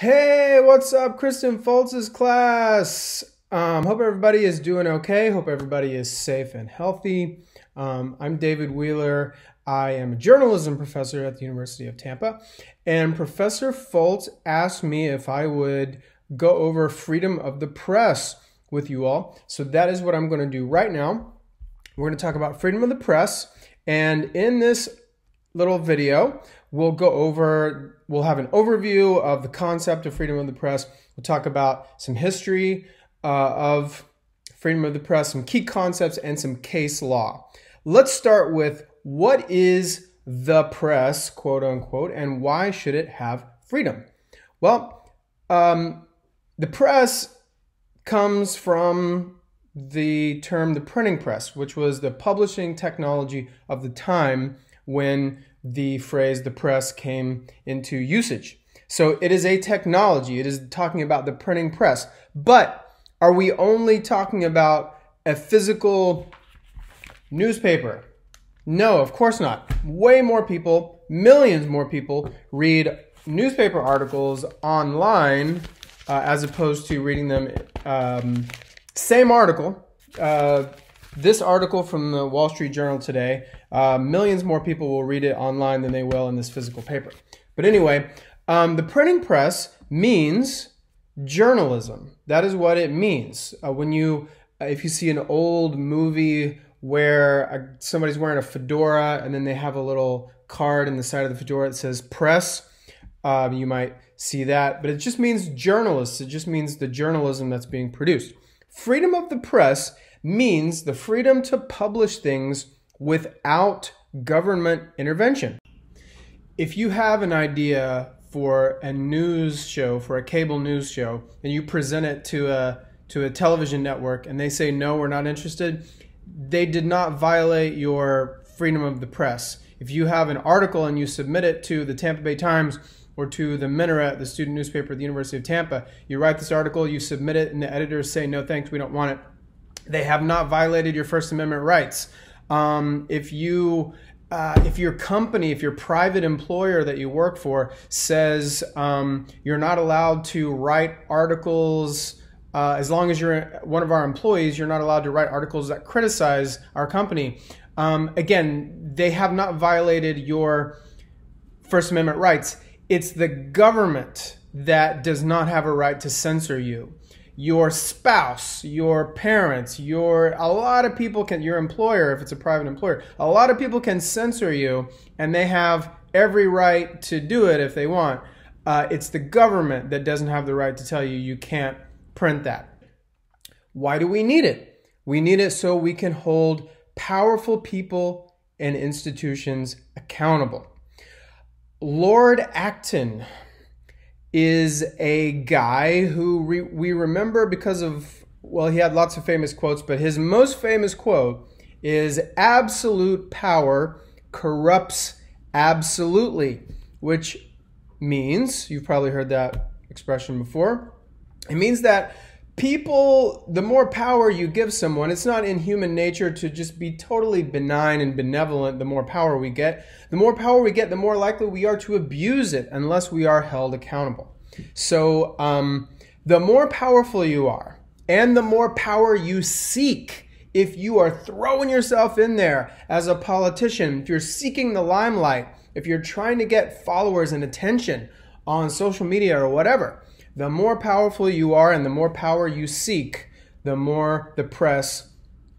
Hey, what's up, Kristen Foltz's class? Hope everybody is doing okay. Hope everybody is safe and healthy. I'm David Wheeler. I am a journalism professor at the University of Tampa, and Professor Foltz asked me if I would go over freedom of the press with you all. So that is what I'm going to do right now. We're going to talk about freedom of the press, and in this little video, we'll have an overview of the concept of freedom of the press. We'll talk about some history of freedom of the press, some key concepts, and some case law. Let's start with what is the press, quote unquote, and why should it have freedom? Well, the press comes from the term the printing press, which was the publishing technology of the time when the phrase the press came into usage. So it is a technology. It is talking about the printing press. But are we only talking about a physical newspaper? No, of course not. Way more people, millions more people, read newspaper articles online as opposed to reading them. Same article. This article from the Wall Street Journal today, millions more people will read it online than they will in this physical paper. But anyway, the printing press means journalism. That is what it means. If you see an old movie where somebody's wearing a fedora and then they have a little card in the side of the fedora that says press, you might see that. But it just means journalists. It just means the journalism that's being produced. Freedom of the press means the freedom to publish things without government intervention. If you have an idea for a news show, for a cable news show, and you present it to a television network and they say, no, we're not interested, they did not violate your freedom of the press. If you have an article and you submit it to the Tampa Bay Times or to the Minaret, the student newspaper at the University of Tampa, you write this article, you submit it, and the editors say, no, thanks, we don't want it. They have not violated your First Amendment rights. If your company, if your private employer that you work for says you're not allowed to write articles, as long as you're one of our employees, you're not allowed to write articles that criticize our company. Again, they have not violated your First Amendment rights. It's the government that does not have a right to censor you. Your spouse, your parents, your employer, if it's a private employer, a lot of people can censor you, and they have every right to do it if they want. It's the government that doesn't have the right to tell you you can't print that. Why do we need it? We need it so we can hold powerful people and institutions accountable. Lord Acton is a guy who we remember because of, well, he had lots of famous quotes, but his most famous quote is absolute power corrupts absolutely, which means, you've probably heard that expression before, it means that people, the more power you give someone, it's not in human nature to just be totally benign and benevolent. The more power we get, the more likely we are to abuse it unless we are held accountable. So the more powerful you are and the more power you seek, if you are throwing yourself in there as a politician, if you're seeking the limelight, if you're trying to get followers and attention on social media or whatever, the more powerful you are and the more power you seek, the more the press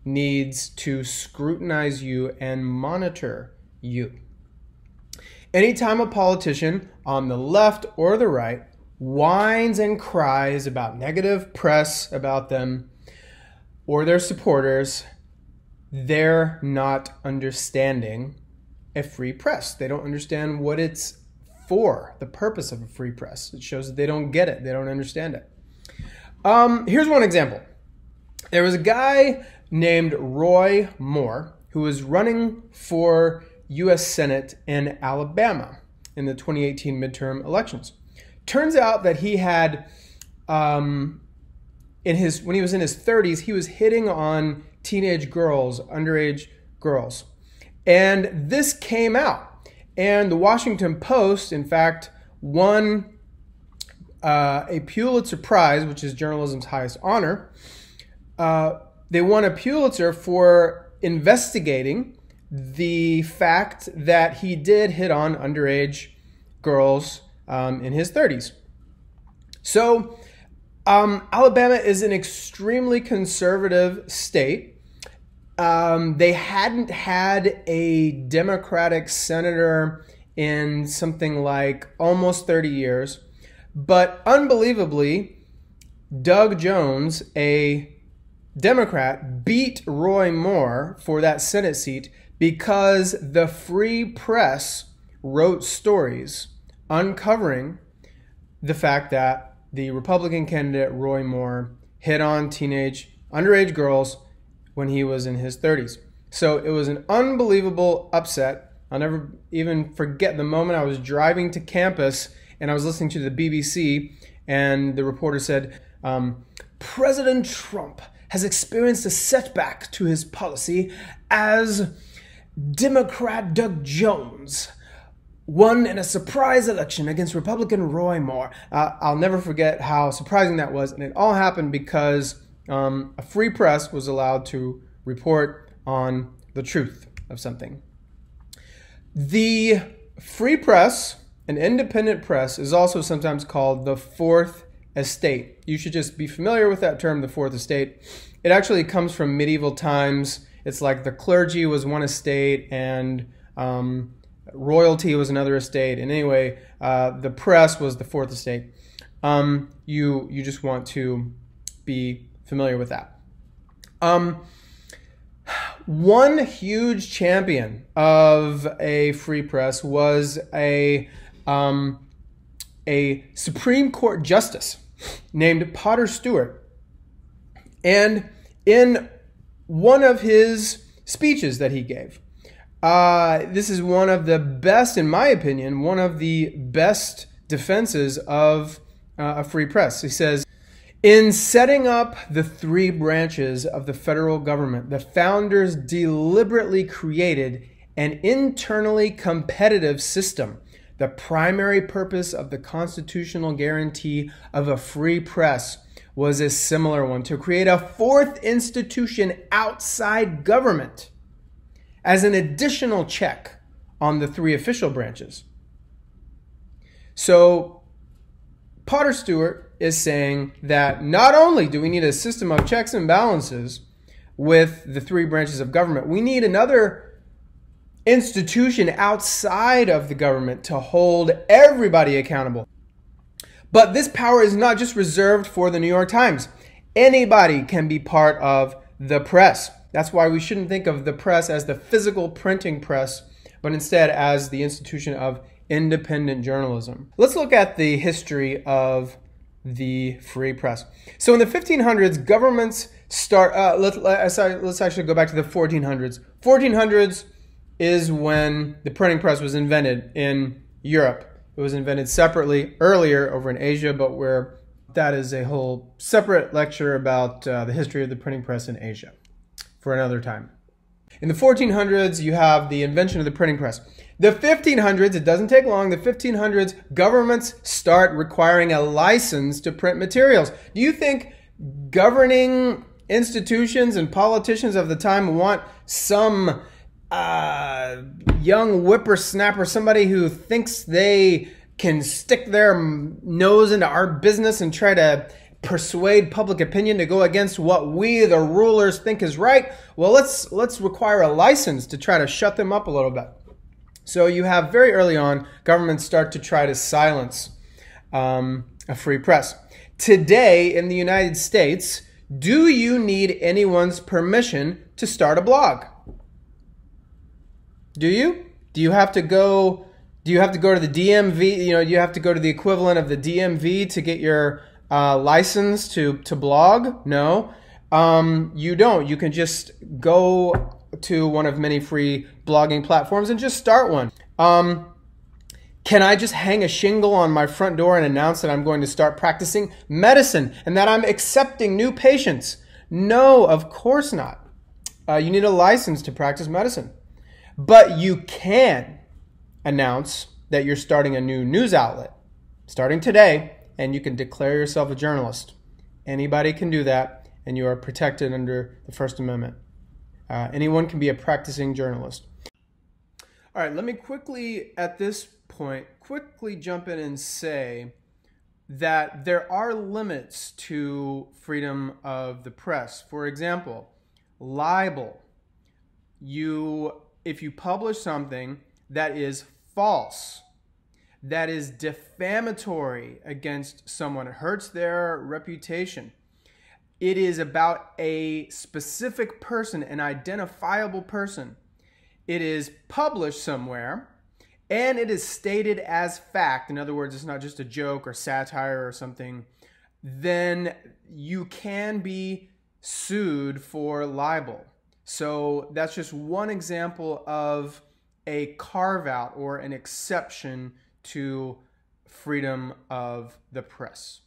needs to scrutinize you and monitor you. Anytime a politician on the left or the right whines and cries about negative press about them or their supporters, they're not understanding a free press. They don't understand what it's for, the purpose of a free press. It shows that they don't get it. They don't understand it. Here's one example. There was a guy named Roy Moore who was running for U.S. Senate in Alabama in the 2018 midterm elections. Turns out that he had, when he was in his 30s, he was hitting on teenage girls, underage girls. And this came out. And the Washington Post, in fact, won a Pulitzer Prize, which is journalism's highest honor. They won a Pulitzer for investigating the fact that he did hit on underage girls in his 30s. So Alabama is an extremely conservative state. They hadn't had a Democratic senator in something like almost 30 years. But unbelievably, Doug Jones, a Democrat, beat Roy Moore for that Senate seat because the Free Press wrote stories uncovering the fact that the Republican candidate Roy Moore hit on underage girls when he was in his 30s. So it was an unbelievable upset. I'll never even forget the moment I was driving to campus and I was listening to the BBC and the reporter said, President Trump has experienced a setback to his policy as Democrat Doug Jones won in a surprise election against Republican Roy Moore. I'll never forget how surprising that was. And it all happened because a free press was allowed to report on the truth of something. The free press, an independent press, is also sometimes called the Fourth Estate. You should just be familiar with that term, the Fourth Estate. It actually comes from medieval times. It's like the clergy was one estate and royalty was another estate. And anyway, the press was the Fourth Estate. You just want to be familiar with that. One huge champion of a free press was a Supreme Court justice named Potter Stewart. And in one of his speeches that he gave, this is one of the best, in my opinion, one of the best defenses of a free press. He says, in setting up the three branches of the federal government, the founders deliberately created an internally competitive system. The primary purpose of the constitutional guarantee of a free press was a similar one, to create a fourth institution outside government as an additional check on the three official branches. So Potter Stewart is saying that not only do we need a system of checks and balances with the three branches of government, we need another institution outside of the government to hold everybody accountable. But this power is not just reserved for the New York Times. Anybody can be part of the press. That's why we shouldn't think of the press as the physical printing press, but instead as the institution of independent journalism. Let's look at the history of the free press. So in the 1500s, governments start, let's actually go back to the 1400s. 1400s is when the printing press was invented in Europe. It was invented separately earlier over in Asia, but that is a whole separate lecture about the history of the printing press in Asia for another time. In the 1400s, you have the invention of the printing press. The 1500s, it doesn't take long, the 1500s, governments start requiring a license to print materials. Do you think governing institutions and politicians of the time want some young whippersnapper, somebody who thinks they can stick their nose into our business and try to persuade public opinion to go against what we, the rulers, think is right? Well, let's require a license to try to shut them up a little bit. So you have very early on, governments start to try to silence a free press. Today in the United States, do you need anyone's permission to start a blog? Do you? Do you have to go to the DMV? Do you have to go to the equivalent of the DMV to get your license to blog? No, you don't. You can just go to one of many free blogging platforms and just start one. Can I just hang a shingle on my front door and announce that I'm going to start practicing medicine and that I'm accepting new patients? No, of course not. You need a license to practice medicine. But you can announce that you're starting a new news outlet, starting today, and you can declare yourself a journalist. Anybody can do that, and you are protected under the First Amendment. Anyone can be a practicing journalist. All right, let me quickly, at this point, jump in and say that there are limits to freedom of the press. For example, libel. If you publish something that is false, that is defamatory against someone, it hurts their reputation, it is about a specific person, an identifiable person, it is published somewhere, and it is stated as fact, in other words, it's not just a joke or satire or something, then you can be sued for libel. So that's just one example of a carve-out or an exception to freedom of the press.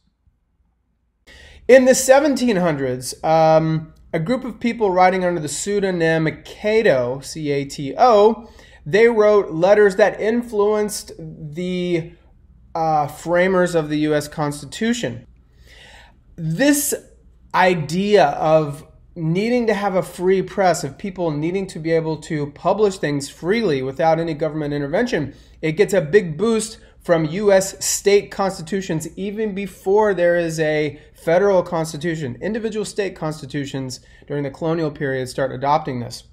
In the 1700s, a group of people writing under the pseudonym Cato, C-A-T-O, they wrote letters that influenced the framers of the U.S. Constitution. This idea of needing to have a free press, of people needing to be able to publish things freely without any government intervention, it gets a big boost from U.S. state constitutions even before there is a federal constitution. Individual state constitutions during the colonial period start adopting this.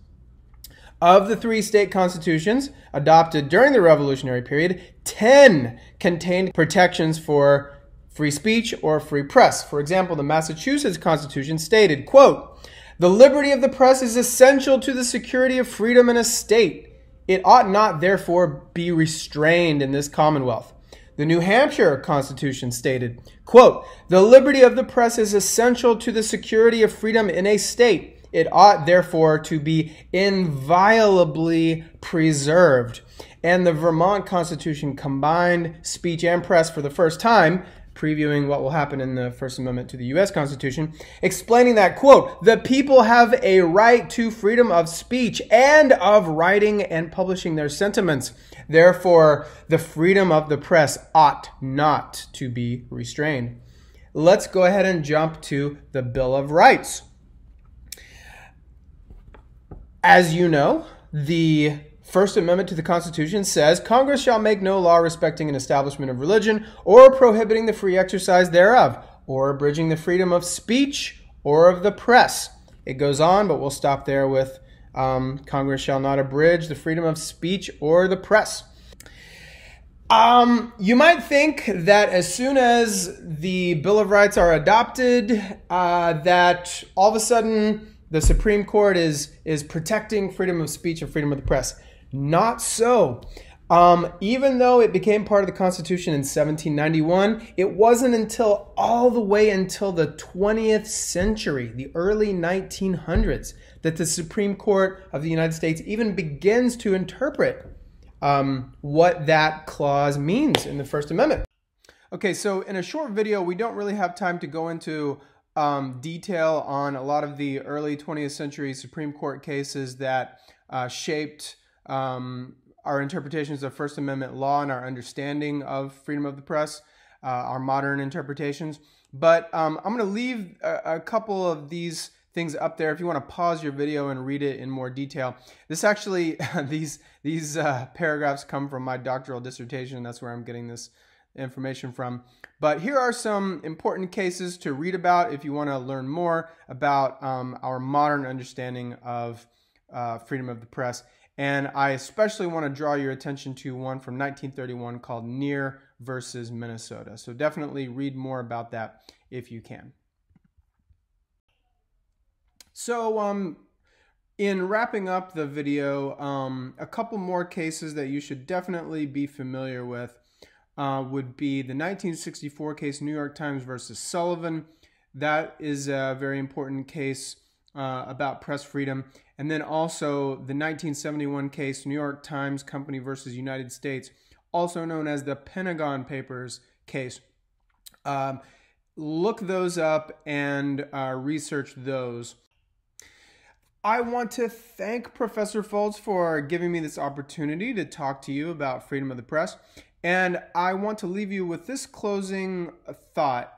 Of the 3 state constitutions adopted during the Revolutionary period, 10 contained protections for free speech or free press. For example, the Massachusetts Constitution stated, quote, "The liberty of the press is essential to the security of freedom in a state. It ought not, therefore, be restrained in this Commonwealth." The New Hampshire Constitution stated, quote, "The liberty of the press is essential to the security of freedom in a state. It ought, therefore, to be inviolably preserved." And the Vermont Constitution combined speech and press for the first time, previewing what will happen in the First Amendment to the U.S. Constitution, explaining that, quote, "The people have a right to freedom of speech and of writing and publishing their sentiments. Therefore, the freedom of the press ought not to be restrained." Let's go ahead and jump to the Bill of Rights. As you know, the First Amendment to the Constitution says, "Congress shall make no law respecting an establishment of religion or prohibiting the free exercise thereof, or abridging the freedom of speech or of the press." It goes on, but we'll stop there with Congress shall not abridge the freedom of speech or the press. You might think that as soon as the Bill of Rights are adopted, that all of a sudden the Supreme Court is protecting freedom of speech and freedom of the press. Not so. Even though it became part of the Constitution in 1791, it wasn't all the way until the 20th century, the early 1900s, that the Supreme Court of the United States even begins to interpret what that clause means in the First Amendment. Okay, so in a short video, we don't really have time to go into detail on a lot of the early 20th century Supreme Court cases that shaped our interpretations of First Amendment law and our understanding of freedom of the press, our modern interpretations. But I'm going to leave a couple of these things up there if you want to pause your video and read it in more detail. This actually, these paragraphs come from my doctoral dissertation. That's where I'm getting this information from. But here are some important cases to read about if you want to learn more about our modern understanding of freedom of the press. And I especially want to draw your attention to one from 1931 called Neer versus Minnesota. So definitely read more about that if you can. So in wrapping up the video, a couple more cases that you should definitely be familiar with would be the 1964 case, New York Times versus Sullivan. That is a very important case about press freedom. And then also the 1971 case, New York Times Company versus United States, also known as the Pentagon Papers case. Look those up and research those. I want to thank Professor Foltz for giving me this opportunity to talk to you about freedom of the press. And I want to leave you with this closing thought.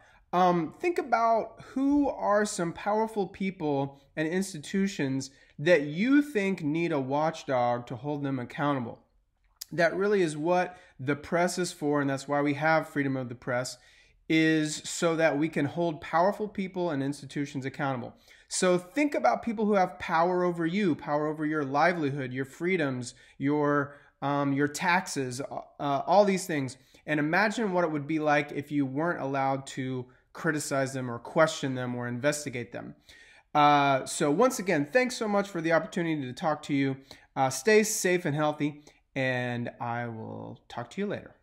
Think about who are some powerful people and institutions that you think need a watchdog to hold them accountable. That really is what the press is for, and that's why we have freedom of the press, is so that we can hold powerful people and institutions accountable. So think about people who have power over you, power over your livelihood, your freedoms, your taxes, all these things. And imagine what it would be like if you weren't allowed to criticize them or question them or investigate them. So once again, thanks so much for the opportunity to talk to you. Stay safe and healthy, and I will talk to you later.